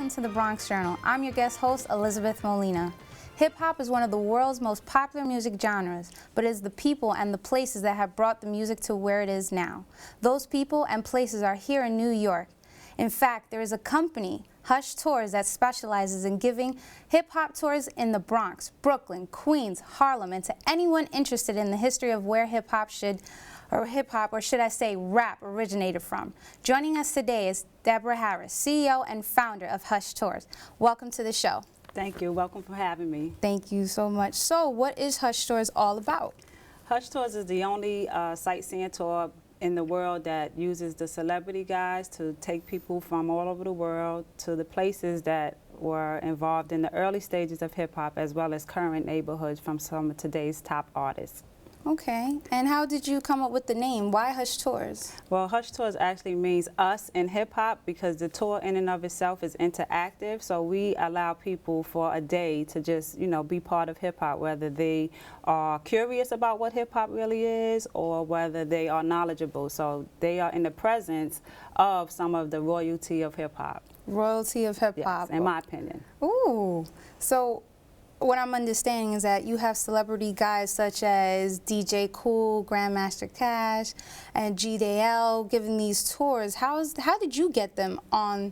welcome to the Bronx Journal. I'm your guest host, Elizabeth Molina. Hip-hop is one of the world's most popular music genres, but it is the people and the places that have brought the music to where it is now. Those people and places are here in New York. In fact, there is a company, Hush Tours, that specializes in giving hip-hop tours in the Bronx, Brooklyn, Queens, Harlem, and to anyone interested in the history of where hip-hop or should I say rap originated from. Joining us today is Debra Harris, CEO and founder of Hush Tours. Welcome to the show. Thank you. Welcome for having me. Thank you so much. So what is Hush Tours all about? Hush Tours is the only sightseeing tour in the world that uses the celebrity guides to take people from all over the world to the places that were involved in the early stages of hip-hop, as well as current neighborhoods from some of today's top artists. Okay, and how did you come up with the name? Why Hush Tours? Well, Hush Tours actually means us in hip-hop because the tour in and of itself is interactive, so we allow people for a day to just, be part of hip-hop, whether they are curious about what hip-hop really is or whether they are knowledgeable. So they are in the presence of some of the royalty of hip-hop. Royalty of hip-hop? Yes, in my opinion. Ooh, so what I'm understanding is that you have celebrity guys such as DJ Cool, Grandmaster Cash, and GDL giving these tours. How did you get them on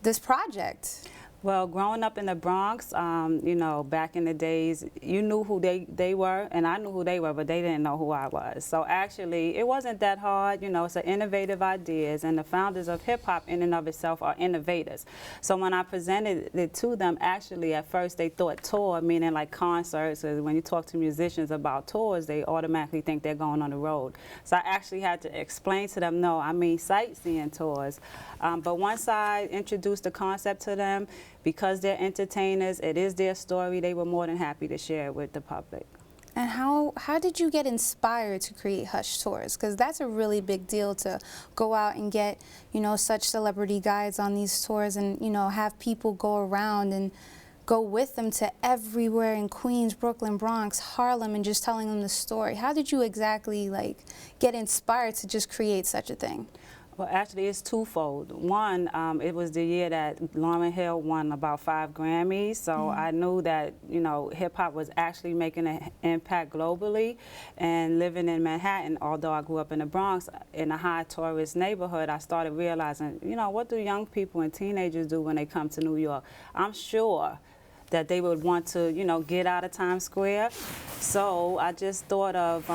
this project? Well, growing up in the Bronx, back in the days, you knew who they were, and I knew who they were, but they didn't know who I was. So actually, it wasn't that hard. It's an innovative ideas, and the founders of hip-hop in and of itself are innovators. So when I presented it to them, actually, at first, they thought tour, meaning like concerts. When you talk to musicians about tours, they automatically think they're going on the road. So I actually had to explain to them, no, I mean sightseeing tours. But once I introduced the concept to them, because they're entertainers, it is their story, they were more than happy to share it with the public. And how did you get inspired to create Hush Tours? Because that's a really big deal to go out and get, such celebrity guides on these tours and, have people go around and go with them to everywhere in Queens, Brooklyn, Bronx, Harlem, and just telling them the story. How did you exactly, get inspired to just create such a thing? Well, actually, it's twofold. One, it was the year that Lauryn Hill won about 5 Grammys, so I knew that, hip-hop was actually making an impact globally. And living in Manhattan, although I grew up in the Bronx, in a high tourist neighborhood, I started realizing, what do young people and teenagers do when they come to New York? I'm sure that they would want to, get out of Times Square. So I just thought of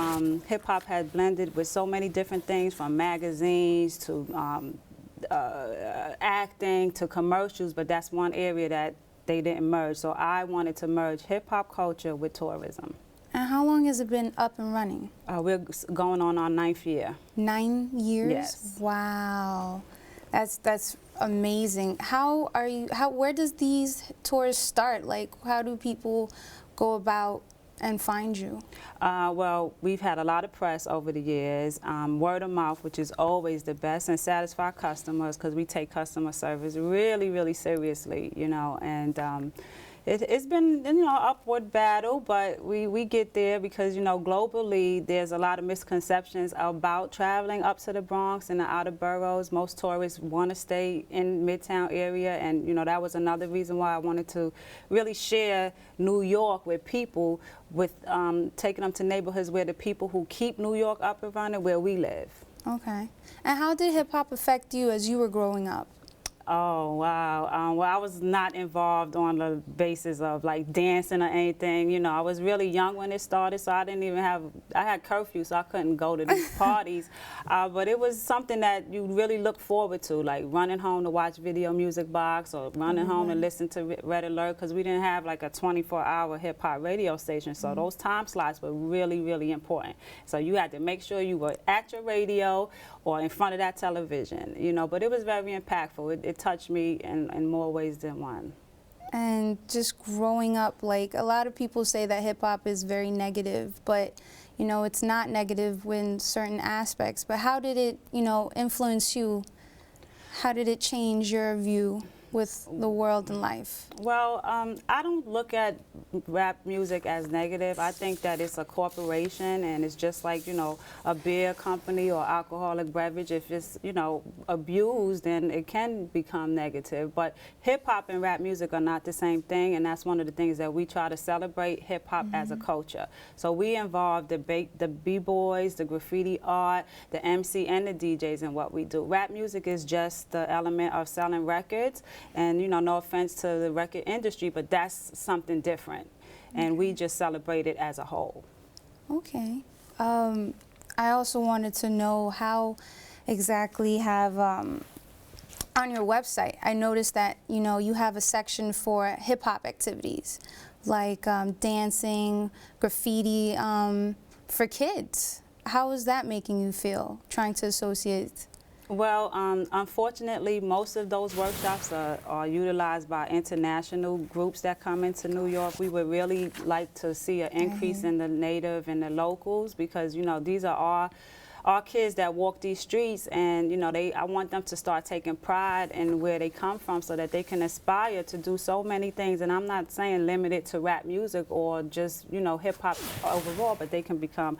hip-hop had blended with so many different things, from magazines to acting to commercials, but that's one area that they didn't merge. So I wanted to merge hip-hop culture with tourism. And how long has it been up and running? We're going on our 9th year. 9 years? Yes. Wow. That's amazing. Where does these tours start? How do people go about and find you? Well, we've had a lot of press over the years. Word of mouth, which is always the best, and satisfy customers, because we take customer service really, really seriously, and it's been, an upward battle, but we get there because, globally there's a lot of misconceptions about traveling up to the Bronx and the outer boroughs. Most tourists want to stay in Midtown area, and, that was another reason why I wanted to really share New York with people, with taking them to neighborhoods where the people who keep New York up and running, where we live. Okay. And how did hip-hop affect you as you were growing up? Oh, wow. Well, I was not involved on the basis of dancing or anything. I was really young when it started, so I didn't even I had curfew, so I couldn't go to these parties. But it was something that you really look forward to, like running home to watch Video Music Box or running home to listen to Red Alert, because we didn't have a 24-hour hip-hop radio station, so those time slots were really, really important. So you had to make sure you were at your radio or in front of that television, but it was very impactful. It touched me in more ways than one. And just growing up, a lot of people say that hip-hop is very negative, but, it's not negative in certain aspects. But how did it, influence you? How did it change your view? with the world and life? Well, I don't look at rap music as negative. I think that it's a corporation, and it's just like, you know, a beer company or alcoholic beverage. If it's, you know, abused, then it can become negative. But hip hop and rap music are not the same thing, and that's one of the things that we try to celebrate, hip hop as a culture. So we involve the b-boys, the graffiti art, the MC, and the DJs in what we do. Rap music is just the element of selling records. And, you know, no offense to the record industry, but that's something different. And we just celebrate it as a whole. Okay. I also wanted to know how exactly have, on your website, I noticed that, you know, you have a section for hip-hop activities, like dancing, graffiti, for kids. How is that making you feel, trying to associate? Well, unfortunately, most of those workshops are utilized by international groups that come into New York. We would really like to see an increase in the native and the locals, because, you know, these are our kids that walk these streets, and, you know, I want them to start taking pride in where they come from so that they can aspire to do so many things. And I'm not saying limited to rap music or just, you know, hip hop overall, but they can become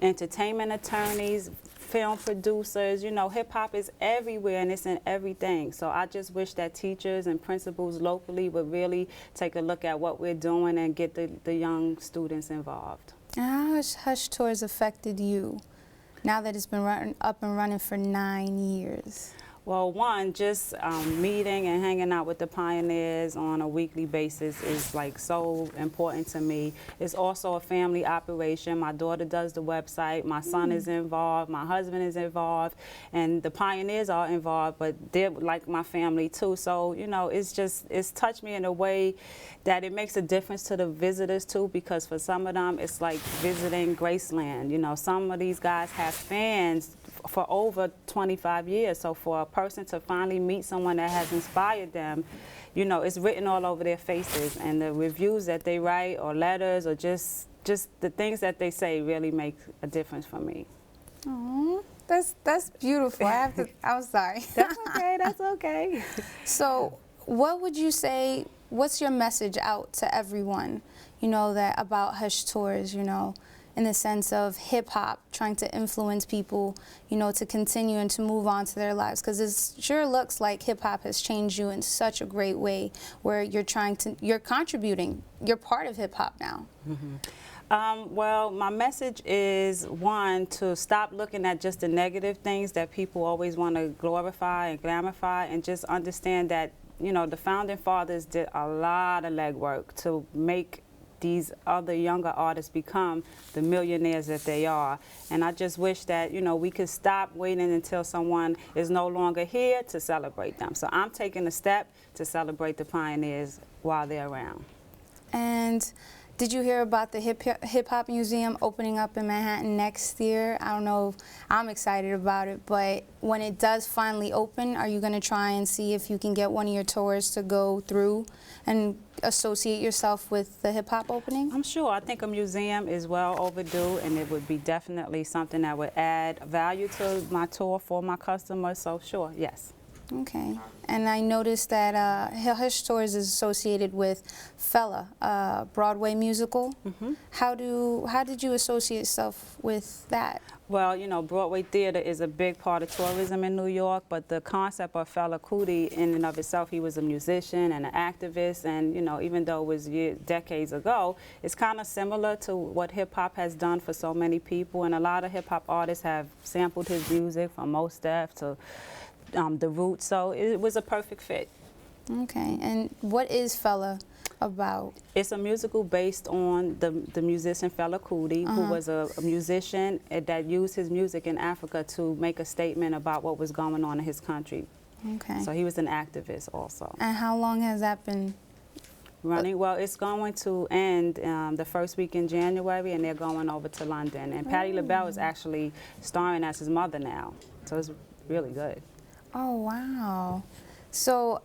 entertainment attorneys, film producers. You know, hip hop is everywhere and it's in everything. So I just wish that teachers and principals locally would really take a look at what we're doing and get the young students involved. And how has Hush Tours affected you now that it's been up and running for 9 years? Well, one, just meeting and hanging out with the pioneers on a weekly basis is like so important to me. It's also a family operation. My daughter does the website, my son is involved, my husband is involved, and the pioneers are involved, but they're like my family too. So, you know, it's touched me in a way that it makes a difference to the visitors too, because for some of them it's like visiting Graceland. You know, some of these guys have fans for over 25 years. So for a person to finally meet someone that has inspired them, you know, it's written all over their faces, and the reviews that they write or letters or just the things that they say really make a difference for me. Oh, that's beautiful. I'm sorry. That's okay, that's okay. So what would you say, what's your message out to everyone, you know, that about Hush Tours, you know, in the sense of hip-hop trying to influence people, you know, to continue and to move on to their lives? Because it sure looks like hip-hop has changed you in such a great way, where you're contributing, you're part of hip-hop now. Well, my message is, one, to stop looking at just the negative things that people always want to glorify and glamorify, and just understand that, you know, the founding fathers did a lot of legwork to make these other younger artists become the millionaires that they are. And I just wish that, you know, we could stop waiting until someone is no longer here to celebrate them. So I'm taking a step to celebrate the pioneers while they're around. And did you hear about the Hip Hop Museum opening up in Manhattan next year? I don't know if I'm excited about it, but when it does finally open, are you going to try and see if you can get one of your tours to go through and associate yourself with the hip hop opening? I'm sure. I think a museum is well overdue, and it would be definitely something that would add value to my tour for my customers. So sure, yes. Okay. And I noticed that Hush Tours is associated with Fela Broadway musical. How did you associate yourself with that? Well, you know, Broadway theater is a big part of tourism in New York, but the concept of Fela Kuti in and of itself, he was a musician and an activist, and, you know, even though it was decades ago, it's kind of similar to what hip-hop has done for so many people, and a lot of hip-hop artists have sampled his music, from Mos Def to The Roots, so it was a perfect fit. Okay. And what is Fela about? It's a musical based on the musician Fela Kuti, who was a musician that used his music in Africa to make a statement about what was going on in his country. Okay. So he was an activist also. And how long has that been running? Well, it's going to end the first week in January, and they're going over to London. And Patti LaBelle is actually starring as his mother now, so it's really good. Oh, wow. So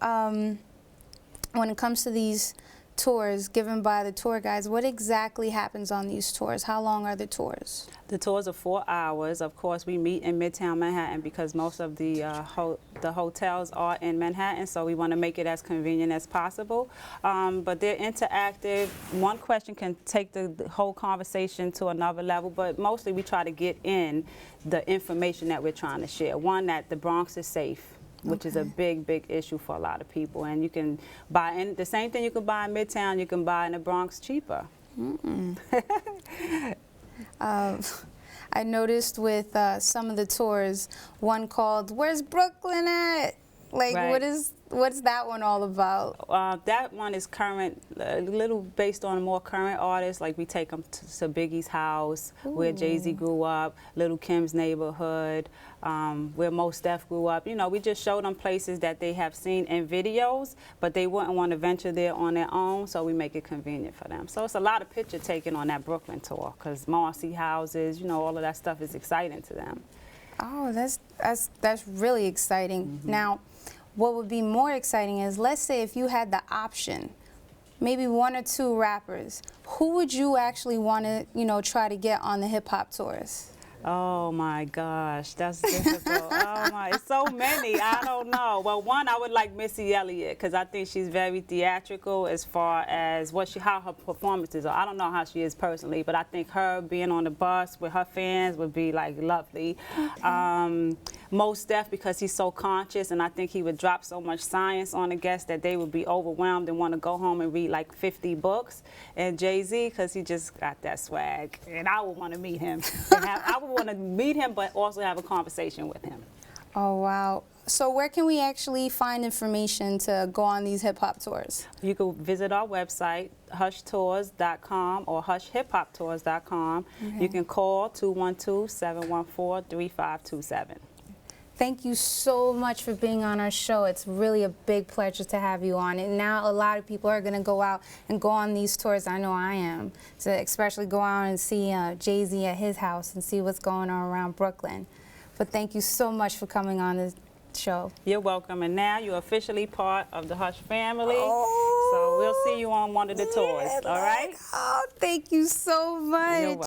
when it comes to these tours given by the tour guides. What exactly happens on these tours? How long are the tours? The tours are 4 hours. Of course, we meet in Midtown Manhattan because most of the hotels are in Manhattan, so we want to make it as convenient as possible. But they're interactive. One question can take the whole conversation to another level, but mostly we try to get in the information that we're trying to share. One, that the Bronx is safe, which is a big, big issue for a lot of people. And you can buy in the same thing you can buy in Midtown, you can buy in the Bronx cheaper. I noticed with some of the tours, one called "Where's Brooklyn at?" Like, Right. what's that one all about? That one is current, a little based on more current artists. Like we take them to Biggie's house, where Jay-Z grew up, Little Kim's neighborhood, where Mos Def grew up. You know, we just show them places that they have seen in videos, but they wouldn't want to venture there on their own, so we make it convenient for them. So it's a lot of picture taking on that Brooklyn tour, because Marcy houses, you know, all of that stuff is exciting to them. Oh, that's really exciting. Now, what would be more exciting is, let's say if you had the option, maybe 1 or 2 rappers, who would you actually want to, you know, try to get on the hip hop tours? Oh my gosh, that's difficult. Oh my, it's so many. I don't know. Well, one, I would like Missy Elliott because I think she's very theatrical as far as how her performances are. I don't know how she is personally, but I think her being on the bus with her fans would be like lovely. Mos Def, because he's so conscious, and I think he would drop so much science on the guests that they would be overwhelmed and want to go home and read like 50 books. And Jay-Z, because he just got that swag, and I would want to meet him. I would want to meet him, but also have a conversation with him. Oh, wow. So where can we actually find information to go on these hip-hop tours? You can visit our website, hushtours.com or hushhiphoptours.com. You can call 212-714-3527. Thank you so much for being on our show. It's really a big pleasure to have you on. And now a lot of people are going to go out and go on these tours. I know I am. So especially go out and see Jay-Z at his house and see what's going on around Brooklyn. But thank you so much for coming on this show. You're welcome. And now you're officially part of the Hush family. Oh, so we'll see you on one of the tours. All right? Oh, thank you so much. You're welcome.